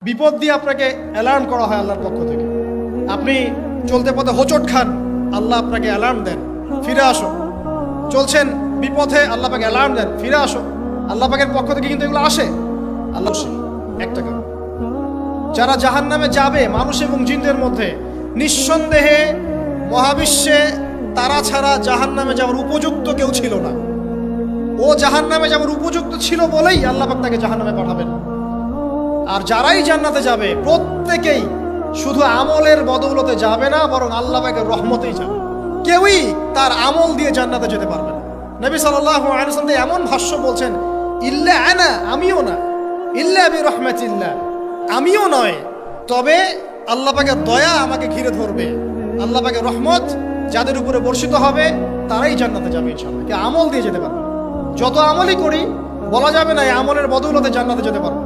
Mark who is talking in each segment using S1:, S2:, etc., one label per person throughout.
S1: বিপদ দিয়ে আপনাকে অ্যালার্ম করা হয় আল্লাহর পক্ষ থেকে। আপনি চলতে পথে হোঁচট খান, আল্লাহ আপনাকে অ্যালার্ম দেন, ফিরে আসো। চলছেন বিপথে, আল্লাহ পাকে অ্যালার্ম দেন, ফিরে আসো। আল্লাহ পাকের পক্ষ থেকে কিন্তু এগুলো আসে। আল্লাহ একটা কারণ, যারা জাহান্নামে যাবে মানুষ এবং জিনদের মধ্যে, নিঃসন্দেহে মহাবিশ্বে তারা ছাড়া জাহান্নামে যাওয়ার উপযুক্ত কেউ ছিল না। ও জাহান্নামে যাওয়ার উপযুক্ত ছিল বলেই আল্লাহ পাক তাকে জাহান্নামে পাঠাবেন। আর যারাই জান্নাতে যাবে প্রত্যেকেই শুধু আমলের বদৌলতে যাবে না, বরং আল্লাহ পাকের রহমতেই যাবে। কেউই তার আমল দিয়ে জান্নাতে যেতে পারবে না। নবী সাল্লাল্লাহু আলাইহি ওয়াসাল্লাম এমন ভাষ্য বলছেন, ইল্লা আনা, আমিও না, ইল্লা বিরহমাতিল্লাহ, আমিও নয়, তবে আল্লাহ পাকের দয়া আমাকে ঘিরে ধরবে। আল্লাহ পাকের রহমত যাদের উপরে বর্ষিত হবে তারাই জান্নাতে যাবে ইনশাআল্লাহ। কে আমল দিয়ে যেতে পারবে। যত আমলই করি বলা যাবে না এই আমলের বদৌলতে জান্নাতে যেতে পারবে।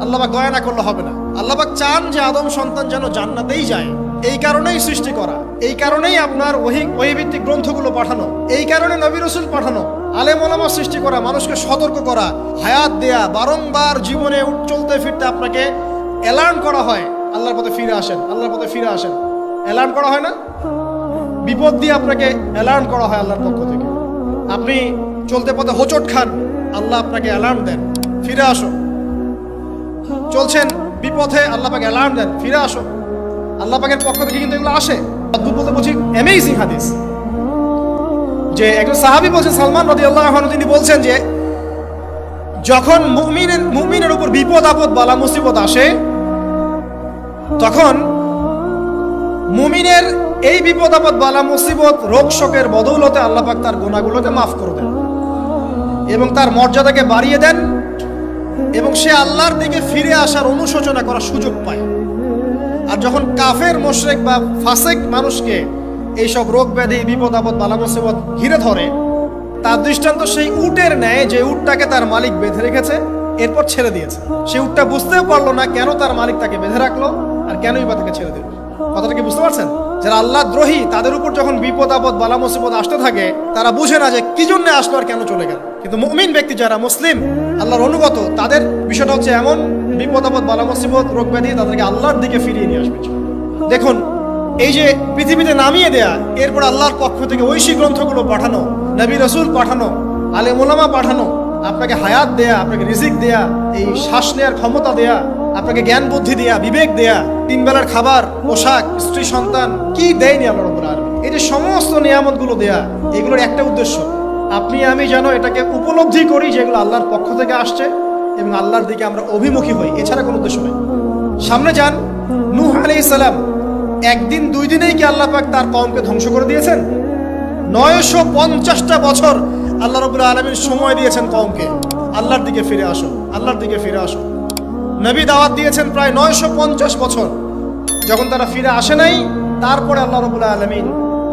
S1: আল্লাহ পাক দয়া না করলে হবে না। আল্লাহ পাক চান যে আদম সন্তান যেন জান্নাতেই যায়। এই কারণেই সৃষ্টি করা, এই কারণেই আপনার ওহীভিত্তিক গ্রন্থগুলো পাঠানো, এই কারণে নবী রাসূল পাঠানো, আলেম ওলামা সৃষ্টি করা, মানুষকে সতর্ক করা, হায়াত দেয়া, বারংবার জীবনে চলতে ফিরতে আপনাকে অ্যালার্ম করা হয়, আল্লাহর পথে ফিরে আসেন, আল্লাহর পথে ফিরে আসেন। অ্যালার্ম করা হয় না? বিপদ দিয়ে আপনাকে অ্যালার্ম করা হয় আল্লাহর পক্ষ থেকে। আপনি চলতে পথে হোঁচট খান, আল্লাহ আপনাকে অ্যালার্ম দেন, ফিরে আসো। চলছেন বিপথে, আল্লাহ পাকে অ্যালার্ম দেন, ফিরে আসো। আল্লাহ পাকের পক্ষ থেকে কিন্তু এগুলো আসে। অদ্ভুত বলতে বলছি, অ্যামেজিং হাদিস, যে একজন সাহাবী বলছেন, সালমান রাদিয়াল্লাহু আনহু, তিনি বলছেন যে যখন মুমিনের উপর বিপদ আপদ বালা মুসিবত আসে, তখন মুমিনের এই বিপদ আপদ বালা মুসিবত রোগ শোকের বদৌলতে আল্লাহ পাক তার গুনাহগুলোকে মাফ করে দেন এবং তার মর্যাদাকে বাড়িয়ে দেন, এবং সে আল্লাহর দিকে ফিরে আসার অনুশোচনা করার সুযোগ পায়। আর যখন কাফের মুশরিক বা ফাসিক মানুষকে এইসব রোগ ব্যাধি বিপদ আপদ বালা মুসিবত ঘিরে ধরে, তার দৃষ্টান্ত সেই উটের ন্যায় যে উটটাকে তার মালিক বেঁধে রেখেছে, এরপর ছেড়ে দিয়েছে। সেই উটটা বুঝতেও পারলো না কেন তার মালিক তাকে বেঁধে রাখলো আর কেনই বা তাকে ছেড়ে দিল। কথাটা কি বুঝতে পারছেন? যারা আল্লাহ দ্রোহী, তাদের উপর যখন বিপদ আপদ বালা মুসিবত আসতে থাকে, তারা বুঝে না যে কি জন্য আসলো আর কেন চলে গেল। কিন্তু মুমিন ব্যক্তি যারা মুসলিম, আল্লাহর অনুগত, তাদের বিষয়টা হচ্ছে এমন বিপদ আপদ বালা মুসিবত রোগ ব্যাধি তাদেরকে আল্লাহর দিকে ফিরিয়ে নিয়ে আসবে। দেখুন, এই যে পৃথিবীতে নামিয়ে দেয়া, এরপর আল্লাহর পক্ষ থেকে ঐশী গ্রন্থগুলো পাঠানো, নবী রাসূল পাঠানো, আলেম ওলামা পাঠানো, আপনাকে হায়াত দেয়া, আপনাকে রিজিক দেয়া, এই শ্বাস নেওয়ার ক্ষমতা দেয়া, আপনাকে জ্ঞান বুদ্ধি দেয়া, বিবেক দেয়া, তিন বেলার খাবার, পোশাক, স্ত্রী সন্তান, কি দেয়নি আল্লাহ রাব্বুল আলামিন। এই যে সমস্ত নিয়ামতগুলো দেয়া, এগুলোর একটা উদ্দেশ্য, আপনি আমি যেন এটাকে উপলব্ধি করি যেগুলো আল্লাহর পক্ষ থেকে আসছে এবং আল্লাহর দিকে আমরা অভিমুখী হই, এছাড়া কোনো উদ্দেশ্য নেই। সামনে যান, নূহ আলাইহিস সালাম, একদিন দুই দিনেই কি আল্লাহ পাক তার কওমকে ধ্বংস করে দিয়েছেন? 950টা বছর আল্লাহ রাব্বুল আলামিন সময় দিয়েছেন কওমকে, আল্লাহর দিকে ফিরে আসো, আল্লাহর দিকে ফিরে আসো। নবী দাওয়াত দিয়েছেন প্রায় 950 বছর। যখন তারা ফিরে আসে নাই, তারপরে আল্লাহ রাব্বুল আলামিন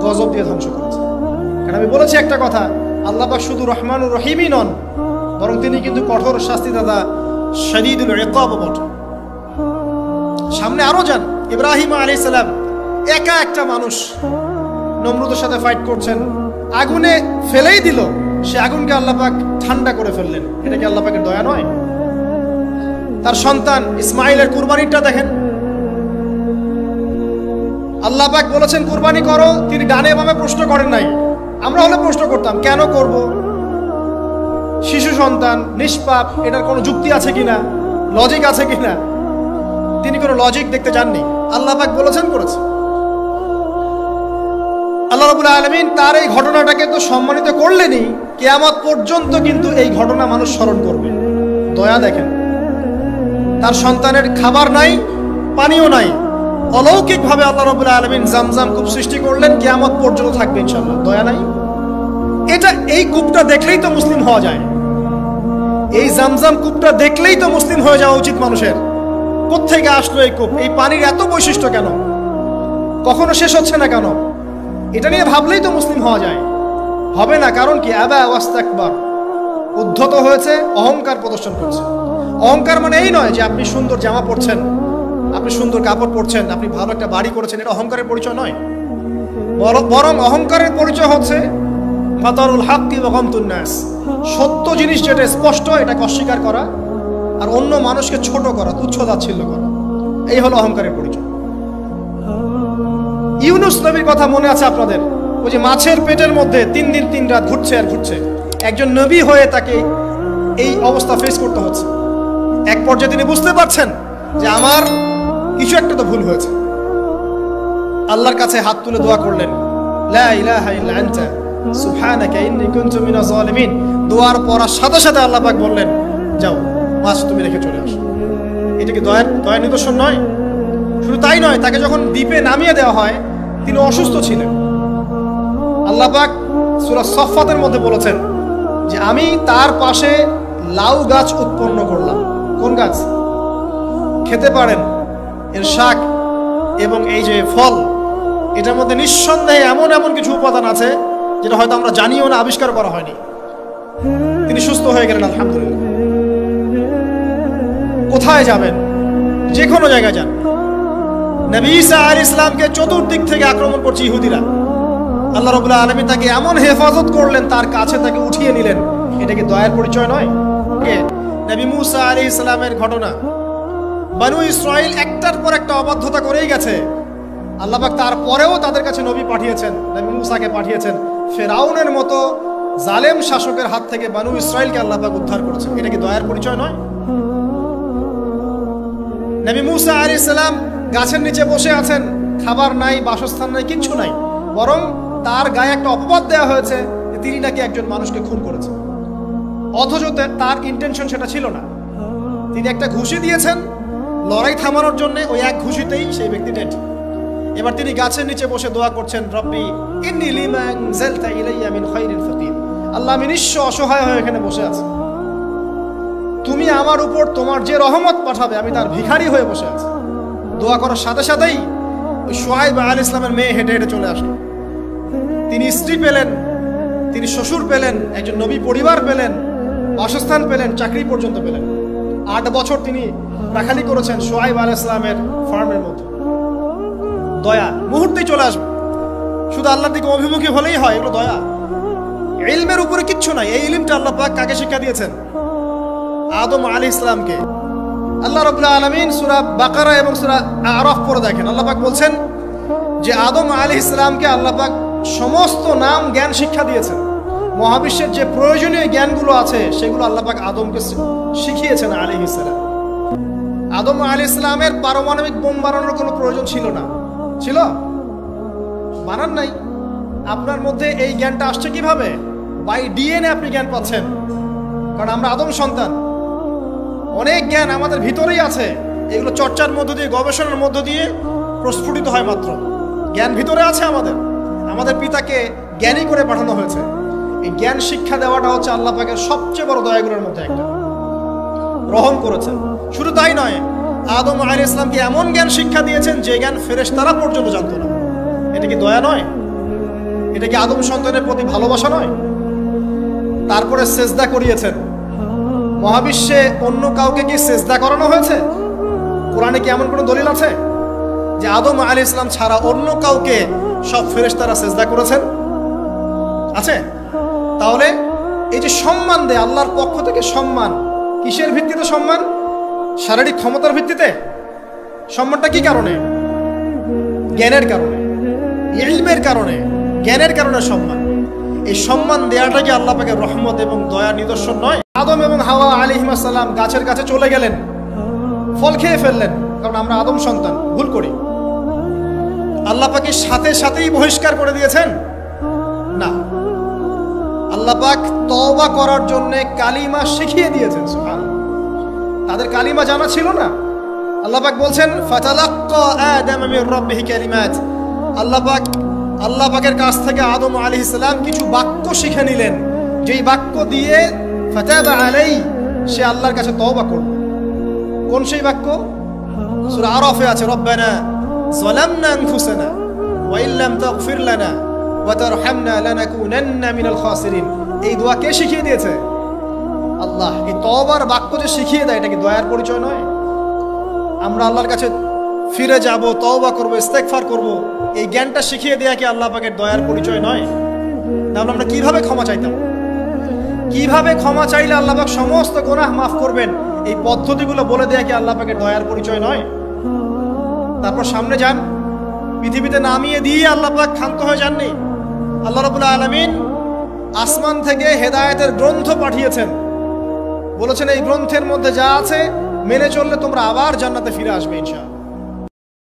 S1: গজব দিয়ে ধ্বংস করেছে। কারণ আমি বলেছি একটা কথা, আল্লাহ পাক শুধু রহমানুর রহিমই নন, বরং তিনি কিন্তু কঠোর শাস্তিদাতা, শাদীদুল ইকাব বটে। সামনে আরো যান, ইব্রাহিম আলাইহিস সালাম, একা একটা মানুষ নমরুদের সাথে ফাইট করছেন, আগুনে ফেলেই দিল, সে আগুনকে আল্লাহ পাক ঠান্ডা করে ফেললেন। এটা কি আল্লাহ পাকের দয়া নয়? তার সন্তান ইসমাইলের কুরবানিটা দেখেন, আল্লাহ পাক বলেছেন কুরবানি করো, তিনি ডানে বামে প্রশ্ন করেন নাই। আমরা হলে প্রশ্ন করতাম, কেন করব? শিশু সন্তান, নিষ্পাপ, এটার কোনো যুক্তি আছে কিনা, লজিক আছে কিনা? তিনি কোনো লজিক দেখতে যাননি, আল্লাহ পাক বলেছেন করেছে। আল্লাহ রাব্বুল আলামিন তার এই ঘটনাটাকে তো সম্মানিত করলেনই, কিয়ামত পর্যন্ত কিন্তু এই ঘটনা মানুষ স্মরণ করবে। দয়া দেখেন, তার সন্তানের খাবার নাই, পানিও নাই, অলৌকিকভাবে আল্লাহ রাব্বুল আলামিন জামজাম কূপ সৃষ্টি করলেন, কিয়ামত পর্যন্ত থাকবে ইনশাআল্লাহ। দয়া নাই? এই কূপটা দেখলেই তো মুসলিম হওয়া যায়। এই জামজাম কূপটা দেখলেই তো মুসলিম হয়ে যাওয়া উচিত মানুষের। কোত্থেকে আসলো এই কূপ? এই পানির এত বৈশিষ্ট্য কেন? কখনো শেষ হচ্ছে না কেন? এটা নিয়ে ভাবলেই তো মুসলিম হওয়া যায়। হবে না, কারণ কি? আবা ওয়াস্তাকবার, উদ্ধত হয়েছে, অহংকার প্রদর্শন করছে। অহংকার মানে এই নয় যে আপনি সুন্দর জামা পরছেন, আপনি সুন্দর কাপড় পরছেন, আপনি ভালো একটা বাড়ি করেছেন, এটা অহংকারের পরিচয় নয়। বরং অহংকারের পরিচয় হচ্ছে বাতারুল হাক্কি ওয়া গামতুন নাস, সত্য জিনিস যেটা স্পষ্ট এটাকে অস্বীকার করা, আর অন্য মানুষকে ছোট করা, তুচ্ছ তাচ্ছিল্য করা। এই হলো অহংকারের পরিচয়। ইউনুস নবীর কথা মনে আছে আপনাদের? ওই যে মাছের পেটের মধ্যে 3 দিন 3 রাত ঘুরছে আর ঘুরছে, একজন নবী হয়ে তাকে এই অবস্থা ফেস করতে হচ্ছে। এক পর্যায়ে তিনি বুঝতে পারছেন যে আমার কিছু একটা তো ভুল হয়েছে। আল্লাহর কাছে হাত তুলে দোয়া করলেন, লা ইলাহা ইল্লা আনতা সুবহানাকা ইন্নী কুনতু মিনাজ জালিমিন। দোয়ার পড়ার সাথে সাথে আল্লাহ পাক বললেন, যাও মাছ তুমি রেখে চলে আসো। এটা কি দয়ার নিদর্শন নয়? শুধু তাই নয়, তাকে যখন দ্বীপে নামিয়ে দেওয়া হয় তিনি অসুস্থ ছিলেন। আল্লাহ পাক সূরা সফফাতের মধ্যে বলেছেন যে আমি তার পাশে লাউ গাছ উৎপন্ন করলাম। কোন গাছ? খেতে পারেন, এর শাক এবং এই যে ফল, এটার মধ্যে নিঃসন্দেহে এমন এমন কিছু উপাদান আছে যেটা হয়তো আমরা জানিও না, আবিষ্কার করা হয়নি। তিনি সুস্থ হয়ে গেলেন আলহামদুলিল্লাহ। কোথায় যাবেন? যে কোনো জায়গায় যান। নবী ঈসা আলাইহিস সালামকে চতুর্দিক থেকে আক্রমণ করছে ইহুদিরা। আল্লাহ রাব্বুল আলামিন তাকে এমন হেফাজত করলেন, তার কাছে তাকে উঠিয়ে নিলেন। এটা কি দয়ার পরিচয় নয়? নবী মুসা আলাইহিস সালামের ঘটনা, বনু ইসরাইল একটার পর একটা অবাধ্যতা করেই গেছে। আল্লাহ পাক তারপরেও তাদের কাছে নবী পাঠিয়েছেন, নবী মুসাকে পাঠিয়েছেন। ফেরাউনের মতো জালেম শাসকের হাত থেকে বনু ইসরাইলকে আল্লাহ পাক উদ্ধার করেছেন। এটা কি দয়ার পরিচয় নয়? নবী মুসা আলাইহিস সালাম গাছের নিচে বসে আছেন, খাবার নাই, বাসস্থান নাই, কিচ্ছু নাই, বরং তার গায়ে একটা অপবাদ দেওয়া হয়েছে যে তিনি নাকি একজন মানুষকে খুন করেছেন। অথচ তার ইন্টেনশন সেটা ছিল না। তিনি একটা ঘুষি দিয়েছেন লড়াই থামানোর জন্য, ওই এক ঘুষিতেই সেই ব্যক্তি ডেড। এবার তিনি গাছের নিচে বসে দোয়া করছেন, রব্বি ইন্নী লিমা আনজালতা ইলাইয়া মিন খায়রিন ফাকির। আল্লাহ, আমি নিঃস্ব অসহায় হয়ে এখানে বসে আছি, তুমি আমার উপর তোমার যে রহমত পাঠাবে আমি তার ভিখারি হয়ে বসে আছি। দোয়া করার সাথে সাথেই ওই শুআয়ব আলাইহিস সালামের মেয়ে হেঁটে হেঁটে চলে আসলো। তিনি স্ত্রী পেলেন, তিনি শ্বশুর পেলেন, একজন নবী পরিবার পেলেন, বাসস্থান পেলেন, চাকরি পর্যন্ত পেলেন। 8 বছর তিনি রাখালি করেছেন শুআয়ব আলাইহিস সালামের ফার্মের মধ্যে। দয়া মুহূর্তেই চলে আসবে, শুধু আল্লাহর দিকে অভিমুখী হলেই হয়। এগুলো দয়া। ইলমের উপরে কিচ্ছু নাই। এই ইলমটা আল্লাহ পাক কাকে শিক্ষা দিয়েছেন? আদম আলাইহিস সালামকে। আল্লাহ রাব্বুল আলামিন সূরা বাকারা এবং সূরা আরাফ পড়ে দেখেন, আল্লাহ পাক বলছেন যে আদম আলাইহিস সালামকে আল্লাহ পাক সমস্ত নাম জ্ঞান শিক্ষা দিয়েছেন। মহাবিশ্বের যে প্রয়োজনীয় জ্ঞানগুলো আছে সেগুলো আল্লাহ পাক আদমকে শিখিয়েছেন আলাইহিস সালাম। আদম আলাইহিস সালামের পারমাণবিক বোম বানানোর কোনো প্রয়োজন ছিল না। ছিল? বানান নাই। আপনার মধ্যে এই জ্ঞানটা আসছে কিভাবে? বাই ডিএনএ আপনি জ্ঞান পাচ্ছেন, কারণ আমরা আদম সন্তান। অনেক জ্ঞান আমাদের ভিতরেই আছে, এগুলো চর্চার মধ্য দিয়ে, গবেষণার মধ্য দিয়ে প্রস্ফুটিত হয় মাত্র। জ্ঞান ভিতরে আছে আমাদের, আমাদের পিতাকে জ্ঞানী করে পাঠানো হয়েছে। এই জ্ঞান শিক্ষা দেওয়াটা হচ্ছে আল্লাহ পাকের সবচেয়ে বড় দয়াগুলোর মধ্যে একটা। রহম করেছেন। শুধু তাই নয়, আদম আলাইহিস সালামকে এমন জ্ঞান শিক্ষা দিয়েছেন যে জ্ঞান ফেরেশতারা পর্যন্ত জানতো না। এটা কি দয়া নয়? এটা কি আদম সন্তানের প্রতি ভালোবাসা নয়? তারপরে সেজদা করিয়েছেন। মহাবিশ্বে অন্য কাউকে কি সেজদা করানো হয়েছে? কোরআনে কি এমন কোনো দলিল আছে যে আদম আলাইহিস সালাম ছাড়া অন্য কাউকে সব ফেরেশতারা সেজদা করেছেন? আছে? তাহলে এই যে সম্মান দেয় আল্লাহর পক্ষ থেকে, সম্মান কিসের ভিত্তিতে? সম্মান শারীরিক ক্ষমতার ভিত্তিতে? সম্মানটা কি কারণে? জ্ঞানের কারণে, ইলমের কারণে, জ্ঞানের কারণে সম্মান। এই সম্মান দেওয়াটা কি আল্লাহ পাকের রহমত এবং দয়ার নিদর্শন নয়? আদম এবং হাওয়া আলাইহিস সালাম গাছের কাছে চলে গেলেন, ফল খেয়ে ফেললেন, কারণ আমরা আদম সন্তান, ভুল করি। আল্লাহ পাক সাথে সাথেই বহিষ্কার করে দিয়েছেন? না, আল্লাহ পাক তওবা করার জন্য কালিমা শিখিয়ে দিয়েছেন। সুবহানাল্লাহ। তাদের কালিমা জানা ছিল না। আল্লাহ পাক বলছেন ফাতালাক্কা আদম মির রাব্বিহি কালিমাত। আল্লাহ পাকের কাছ থেকে আদম আলাইহিস সালাম কিছু বাক্য শিখে নিলেন, যেই বাক্য দিয়ে ফাতাবা আলাই, সে আল্লাহর কাছে তওবা করল। কোন সেই বাক্য? সূরা আরাফে আছে, রব্বানা যালামনা আনফুসানা ওয়া ইল্লাম তাগফির লানা ওয়া তারহামনা লানাকুনান্না মিনাল খাসিরিন। এই দোয়া কে শিখিয়ে দিয়েছে? আল্লাহ। এই তওবার বাক্য যে শিখিয়ে দেয়, এটা কি দয়ার পরিচয় নয়? আমরা আল্লাহর কাছে ফিরে যাব, তওবা করব, ইস্তেগফার করব, এই জ্ঞানটা শিখিয়ে দেয়া কি আল্লাহ পাকের দয়ার পরিচয় নয়? তাহলে আমরা কিভাবে ক্ষমা চাইতাম? কিভাবে ক্ষমা চাইলে আল্লাহ পাক সমস্ত গুনাহ মাফ করবেন, এই পদ্ধতিগুলো বলে দেয়া কি আল্লাহ পাকের দয়ার পরিচয় নয়? তারপর সামনে যান। পৃথিবীতে নামিয়ে দিয়ে আল্লাহ পাক ক্ষান্ত হয়ে যাননি। আল্লাহ রাব্বুল আলামিন আসমান থেকে হেদায়েতের গ্রন্থ পাঠিয়েছেন, বলেছেন এই গ্রন্থের মধ্যে যা আছে মেনে চললে তোমরা আবার জান্নাতে ফিরে আসবে ইনশাআল্লাহ।